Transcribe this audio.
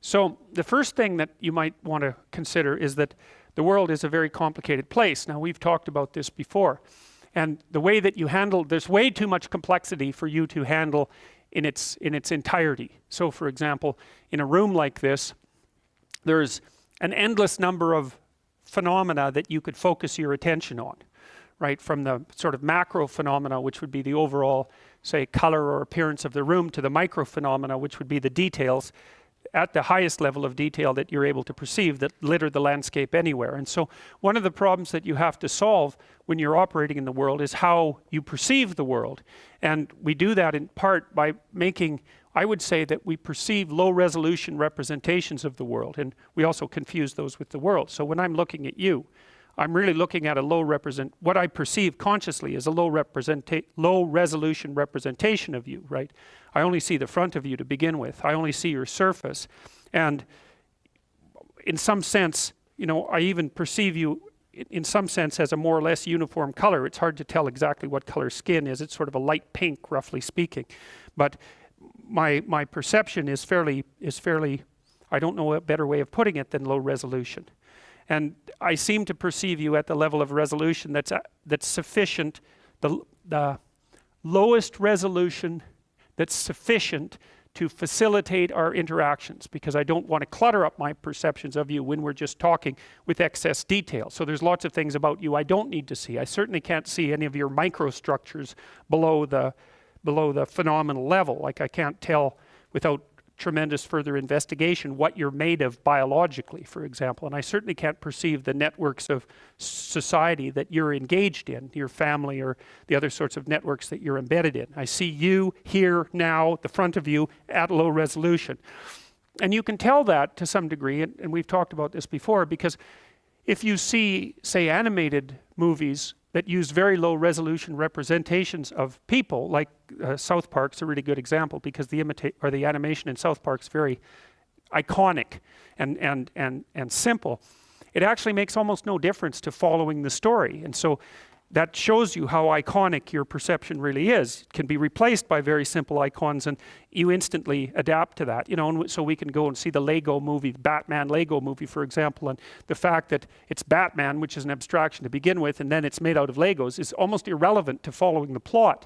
So the first thing that you might want to consider is that the world is a very complicated place. Now, we've talked about this before. And the way that you handle, there's way too much complexity for you to handle in its entirety. So for example, in a room like this, there's an endless number of phenomena that you could focus your attention on, right? From the sort of macro phenomena, which would be the overall, say, color or appearance of the room, to the micro phenomena, which would be the details at the highest level of detail that you're able to perceive that litter the landscape anywhere. And so one of the problems that you have to solve when you're operating in the world is how you perceive the world. And we do that in part by making, I would say that we perceive low resolution representations of the world, and we also confuse those with the world. So when I'm looking at you, I'm really looking at what I perceive consciously is a low resolution representation of you, right? I only see the front of you to begin with. I only see your surface. And in some sense, you know, I even perceive you in some sense as a more or less uniform color. It's hard to tell exactly what color skin is. It's sort of a light pink, roughly speaking. But my perception is fairly, I don't know a better way of putting it than low resolution. And I seem to perceive you at the level of resolution that's sufficient, the lowest resolution that's sufficient to facilitate our interactions, because I don't want to clutter up my perceptions of you when we're just talking with excess detail. So there's lots of things about you I don't need to see. I certainly can't see any of your microstructures below the phenomenal level. Like I can't tell without tremendous further investigation what you're made of biologically, for example. And I certainly can't perceive the networks of society that you're engaged in, your family or the other sorts of networks that you're embedded in. I see you here now, the front of you, at low resolution. And you can tell that to some degree, and we've talked about this before, because if you see, say, animated movies that use very low resolution representations of people, like South Park's a really good example, because the animation in South Park's very iconic and simple. It actually makes almost no difference to following the story. And so that shows you how iconic your perception really is. It can be replaced by very simple icons, and you instantly adapt to that. You know, and so we can go and see the Lego movie, the Batman Lego movie, for example, and the fact that it's Batman, which is an abstraction to begin with, and then it's made out of Legos, is almost irrelevant to following the plot.